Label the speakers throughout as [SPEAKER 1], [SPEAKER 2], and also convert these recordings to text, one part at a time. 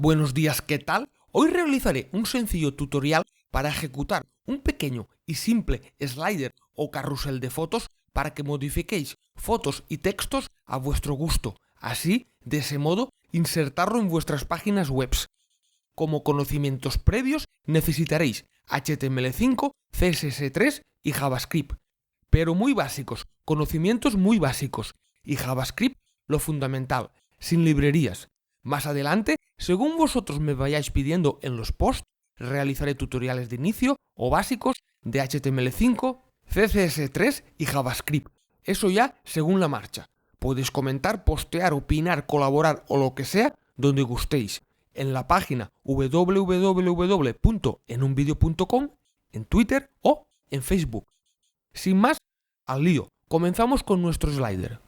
[SPEAKER 1] Buenos días, ¿qué tal? Hoy realizaré un sencillo tutorial para ejecutar un pequeño y simple slider o carrusel de fotos para que modifiquéis fotos y textos a vuestro gusto. Así, de ese modo, insertarlo en vuestras páginas web. Como conocimientos previos necesitaréis HTML5, CSS3 y JavaScript. Pero muy básicos, conocimientos muy básicos. Y JavaScript, lo fundamental, sin librerías. Más adelante, según vosotros me vayáis pidiendo en los posts, realizaré tutoriales de inicio o básicos de HTML5, CSS3 y JavaScript. Eso ya según la marcha. Podéis comentar, postear, opinar, colaborar o lo que sea donde gustéis. En la página www.enunvideo.com, en Twitter o en Facebook. Sin más, al lío. Comenzamos con nuestro slider.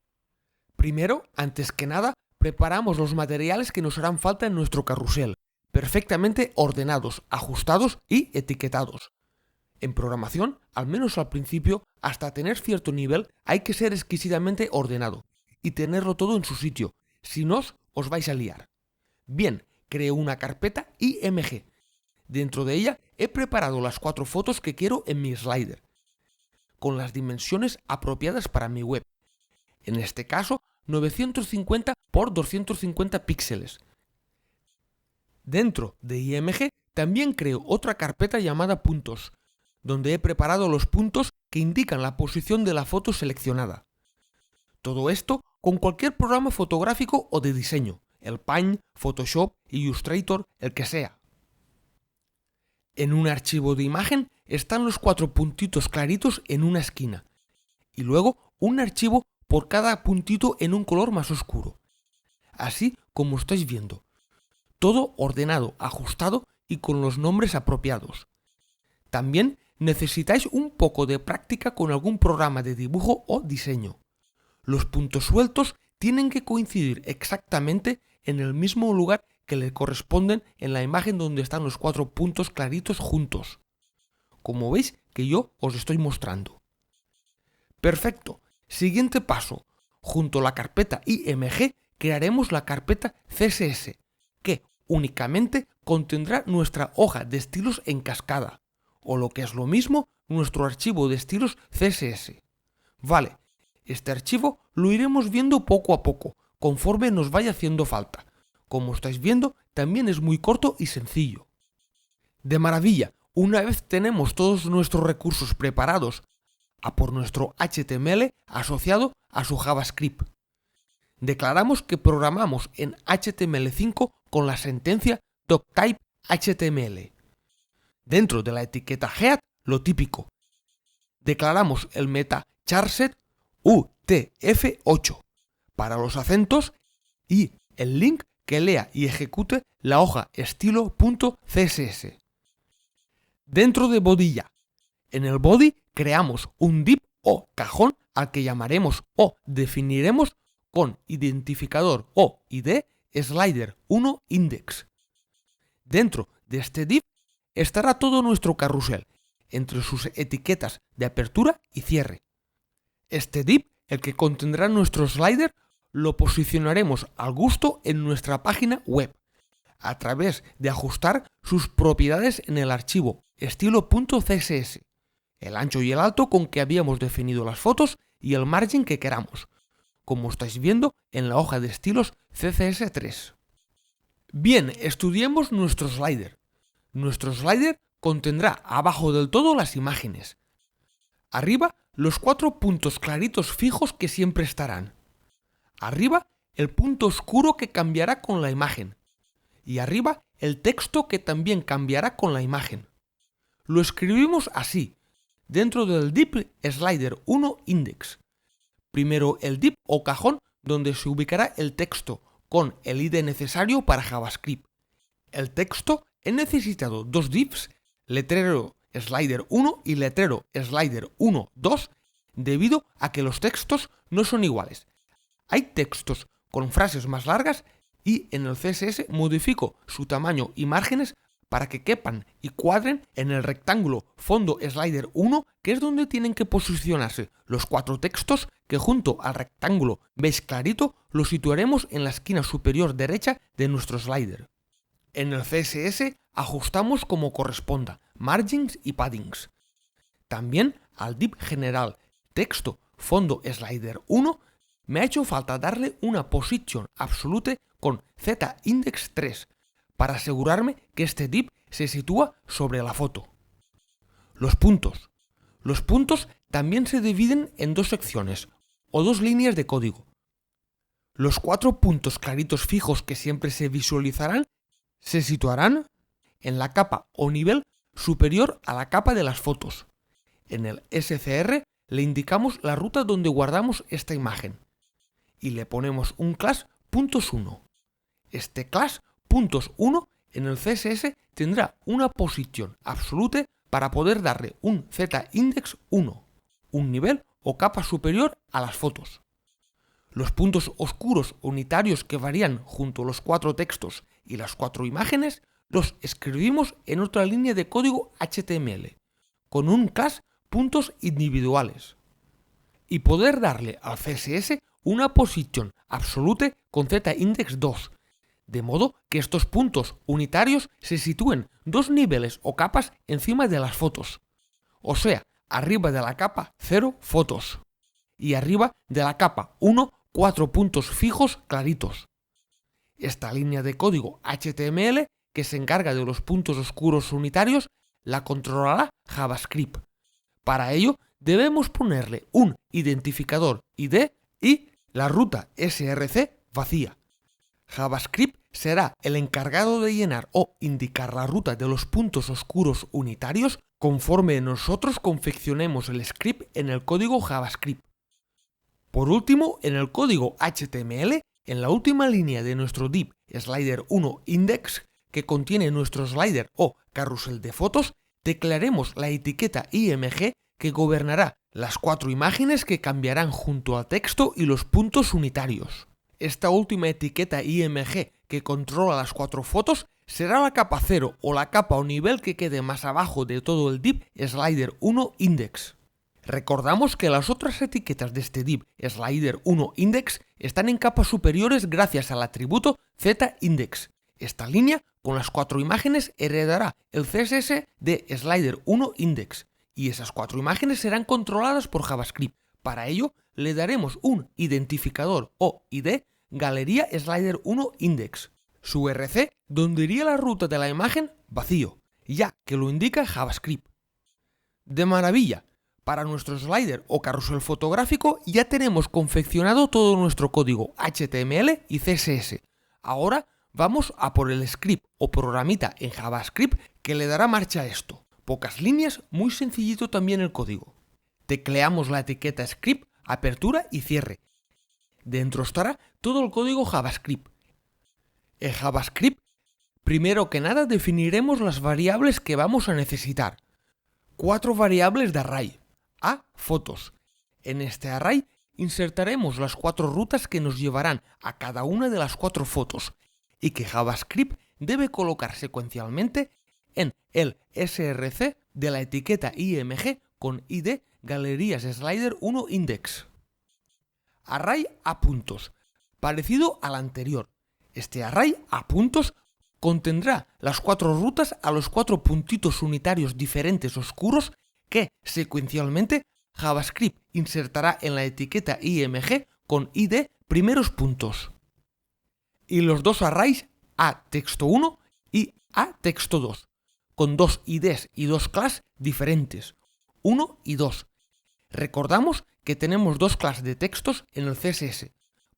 [SPEAKER 1] Primero, antes que nada, preparamos los materiales que nos harán falta en nuestro carrusel, perfectamente ordenados, ajustados y etiquetados. En programación, al menos al principio, hasta tener cierto nivel, hay que ser exquisitamente ordenado y tenerlo todo en su sitio, si no os vais a liar. Bien, creo una carpeta IMG. Dentro de ella he preparado las 4 fotos que quiero en mi slider, con las dimensiones apropiadas para mi web. En este caso, 950 por 250 píxeles. Dentro de IMG también creo otra carpeta llamada puntos, donde he preparado los puntos que indican la posición de la foto seleccionada. Todo esto con cualquier programa fotográfico o de diseño, el Paint, Photoshop, Illustrator, el que sea. En un archivo de imagen están los 4 puntitos claritos en una esquina, y luego un archivo por cada puntito en un color más oscuro. Así como estáis viendo. Todo ordenado, ajustado y con los nombres apropiados. También necesitáis un poco de práctica con algún programa de dibujo o diseño. Los puntos sueltos tienen que coincidir exactamente en el mismo lugar que le corresponden en la imagen donde están los 4 puntos claritos juntos. Como veis que yo os estoy mostrando. Perfecto. Siguiente paso. Junto a la carpeta IMG crearemos la carpeta CSS, que únicamente contendrá nuestra hoja de estilos en cascada, o lo que es lo mismo, nuestro archivo de estilos CSS. Vale, este archivo lo iremos viendo poco a poco, conforme nos vaya haciendo falta. Como estáis viendo, también es muy corto y sencillo. De maravilla, una vez tenemos todos nuestros recursos preparados, a por nuestro HTML asociado a su JavaScript. Declaramos que programamos en HTML5 con la sentencia doctype HTML. Dentro de la etiqueta head, lo típico. Declaramos el meta charset UTF8 para los acentos y el link que lea y ejecute la hoja estilo.css. Dentro de body ya. En el body creamos un div o cajón al que llamaremos o definiremos con identificador o ID slider 1 index. Dentro de este div estará todo nuestro carrusel, entre sus etiquetas de apertura y cierre. Este div, el que contendrá nuestro slider, lo posicionaremos al gusto en nuestra página web, a través de ajustar sus propiedades en el archivo estilo.css, el ancho y el alto con que habíamos definido las fotos y el margen que queramos, como estáis viendo en la hoja de estilos CSS3. Bien, estudiemos nuestro slider. Nuestro slider contendrá abajo del todo las imágenes. Arriba, los 4 puntos claritos fijos que siempre estarán. Arriba, el punto oscuro que cambiará con la imagen. Y arriba, el texto que también cambiará con la imagen. Lo escribimos así, dentro del div slider 1 index. Primero el div o cajón donde se ubicará el texto con el ID necesario para JavaScript. El texto he necesitado 2 divs, letrero slider 1 y letrero slider 1.2, debido a que los textos no son iguales. Hay textos con frases más largas y en el CSS modifico su tamaño y márgenes para que quepan y cuadren en el rectángulo fondo slider 1, que es donde tienen que posicionarse los 4 textos que junto al rectángulo veis clarito lo situaremos en la esquina superior derecha de nuestro slider. En el CSS ajustamos como corresponda, margins y paddings. También al div general texto fondo slider 1 me ha hecho falta darle una position absolute con z-index 3 para asegurarme que este div se sitúa sobre la foto. Los puntos. Los puntos también se dividen en dos secciones o dos líneas de código. Los 4 puntos claritos fijos que siempre se visualizarán se situarán en la capa o nivel superior a la capa de las fotos. En el SCR le indicamos la ruta donde guardamos esta imagen y le ponemos un class .1. Este class .1 en el CSS tendrá una posición absolute para poder darle un z-index 1, un nivel o capa superior a las fotos. Los puntos oscuros unitarios que varían junto a los 4 textos y las 4 imágenes los escribimos en otra línea de código HTML, con un class puntos individuales. Y poder darle al CSS una posición absolute con z-index 2, de modo que estos puntos unitarios se sitúen 2 niveles o capas encima de las fotos, o sea, arriba de la capa 0 fotos y arriba de la capa 1 4 puntos fijos claritos. Esta línea de código HTML que se encarga de los puntos oscuros unitarios la controlará JavaScript. Para ello debemos ponerle un identificador ID y la ruta src vacía. JavaScript será el encargado de llenar o indicar la ruta de los puntos oscuros unitarios conforme nosotros confeccionemos el script en el código JavaScript. Por último, en el código HTML, en la última línea de nuestro div slider1index, que contiene nuestro slider o carrusel de fotos, declararemos la etiqueta img que gobernará las 4 imágenes que cambiarán junto al texto y los puntos unitarios. Esta última etiqueta img que controla las 4 fotos será la capa 0 o la capa o nivel que quede más abajo de todo el div slider1index. Recordamos que las otras etiquetas de este div slider1index están en capas superiores gracias al atributo z-index. Esta línea con las 4 imágenes heredará el CSS de slider1index y esas 4 imágenes serán controladas por JavaScript. Para ello le daremos un identificador o ID galería slider1index. Su RC donde iría la ruta de la imagen vacío, ya que lo indica JavaScript. De maravilla. Para nuestro slider o carrusel fotográfico ya tenemos confeccionado todo nuestro código HTML y CSS. Ahora vamos a por el script o programita en JavaScript que le dará marcha a esto. Pocas líneas, muy sencillito también el código. Tecleamos la etiqueta script, apertura y cierre. Dentro estará todo el código JavaScript. En JavaScript, primero que nada definiremos las variables que vamos a necesitar. 4 variables de array. A fotos. En este array insertaremos las 4 rutas que nos llevarán a cada una de las 4 fotos y que JavaScript debe colocar secuencialmente en el src de la etiqueta img con id galerías slider1index. Array a puntos. Parecido al anterior. Este array a puntos contendrá las 4 rutas a los 4 puntitos unitarios diferentes oscuros que, secuencialmente, JavaScript insertará en la etiqueta img con id primeros puntos. Y los 2 arrays aText1 y aText2, con 2 IDs y 2 class diferentes, 1 y 2. Recordamos que tenemos 2 clases de textos en el CSS,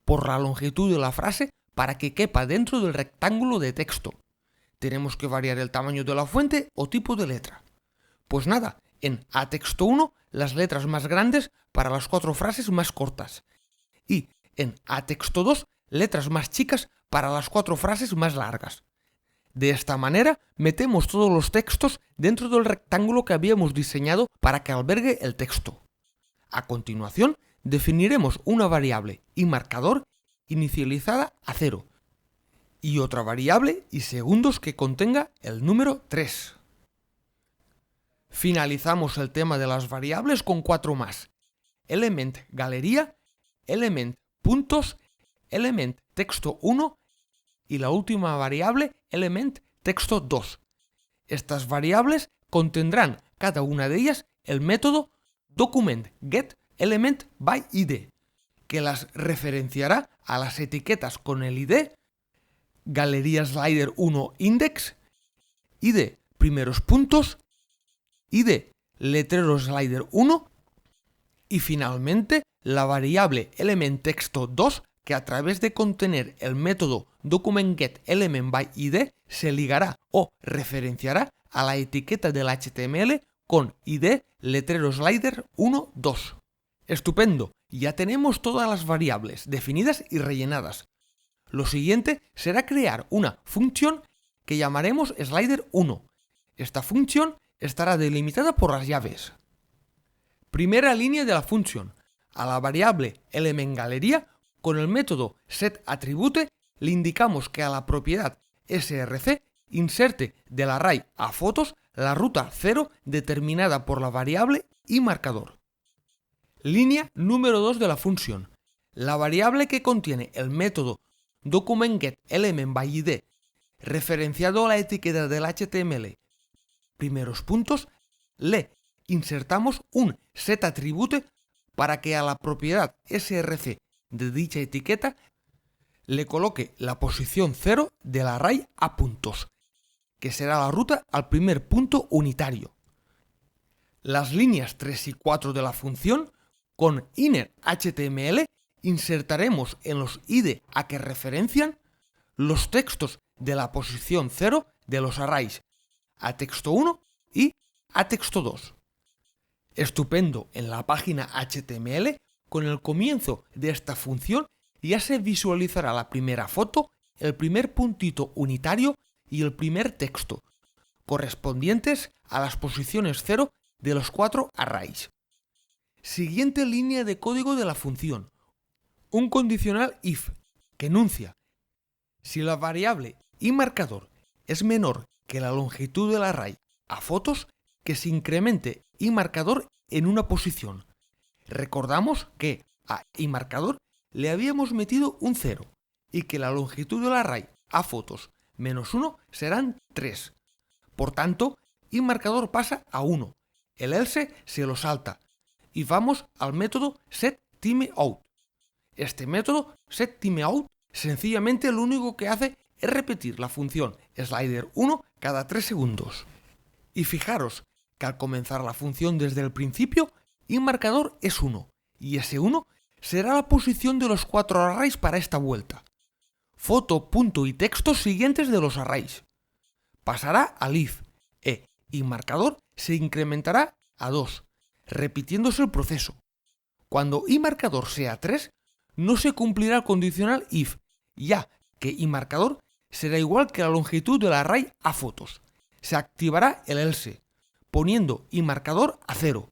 [SPEAKER 1] por la longitud de la frase para que quepa dentro del rectángulo de texto. Tenemos que variar el tamaño de la fuente o tipo de letra. Pues nada, en aText1 las letras más grandes para las 4 frases más cortas y en aText2 letras más chicas para las 4 frases más largas. De esta manera metemos todos los textos dentro del rectángulo que habíamos diseñado para que albergue el texto. A continuación definiremos una variable y marcador inicializada a 0 y otra variable y segundos que contenga el número 3. Finalizamos el tema de las variables con 4 más. Element galería, element puntos, element texto1 y la última variable element texto 2. Estas variables contendrán cada una de ellas el método documentGetElementById, que las referenciará a las etiquetas con el ID galería slider 1 index, ID primeros puntos, ID letrero slider 1 y finalmente la variable elementTexto2 que a través de contener el método documentGetElementById se ligará o referenciará a la etiqueta del HTML con ID letrero slider 1, 2. Estupendo, ya tenemos todas las variables definidas y rellenadas. Lo siguiente será crear una función que llamaremos slider1. Esta función estará delimitada por las llaves. Primera línea de la función. A la variable elementGalería, con el método setAttribute, le indicamos que a la propiedad src inserte del array a fotos la ruta 0 determinada por la variable iMarcador. Línea número 2 de la función. La variable que contiene el método documentGetElementById referenciado a la etiqueta del HTML primeros puntos, le insertamos un setAttribute para que a la propiedad src de dicha etiqueta le coloque la posición 0 del array a puntos, que será la ruta al primer punto unitario. Las líneas 3 y 4 de la función, con innerHTML, insertaremos en los ID a que referencian los textos de la posición 0 de los arrays a texto 1 y a texto 2. Estupendo, en la página HTML, con el comienzo de esta función ya se visualizará la primera foto, el primer puntito unitario y el primer texto, correspondientes a las posiciones 0 de los 4 arrays. Siguiente línea de código de la función. Un condicional if, que enuncia: si la variable iMarcador es menor que la longitud del array a fotos, que se incremente iMarcador en una posición. Recordamos que a iMarcador le habíamos metido un 0 y que la longitud del array a fotos menos 1 serán 3. Por tanto, iMarcador pasa a 1. El else se lo salta y vamos al método setTimeout. Este método setTimeout sencillamente lo único que hace es repetir la función slider1 cada 3 segundos. Y fijaros que al comenzar la función desde el principio, iMarcador es 1 y ese 1 será la posición de los 4 arrays para esta vuelta. Foto, punto y textos siguientes de los arrays. Pasará al if iMarcador se incrementará a 2, repitiéndose el proceso. Cuando iMarcador sea 3, no se cumplirá el condicional if, ya que iMarcador será igual que la longitud del array a fotos. Se activará el else, poniendo iMarcador a 0,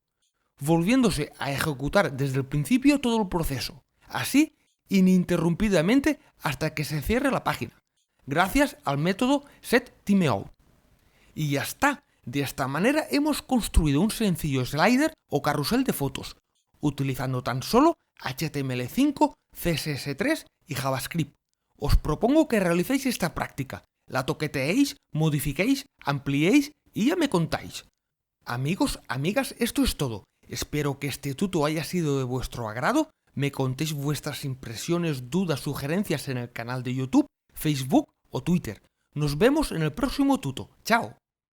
[SPEAKER 1] volviéndose a ejecutar desde el principio todo el proceso, así ininterrumpidamente hasta que se cierre la página, gracias al método setTimeout. Y ya está. De esta manera hemos construido un sencillo slider o carrusel de fotos, utilizando tan solo HTML5, CSS3 y JavaScript. Os propongo que realicéis esta práctica, la toqueteéis, modifiquéis, ampliéis y ya me contáis. Amigos, amigas, esto es todo. Espero que este tuto haya sido de vuestro agrado. Me contéis vuestras impresiones, dudas, sugerencias en el canal de YouTube, Facebook o Twitter. Nos vemos en el próximo tuto. ¡Chao!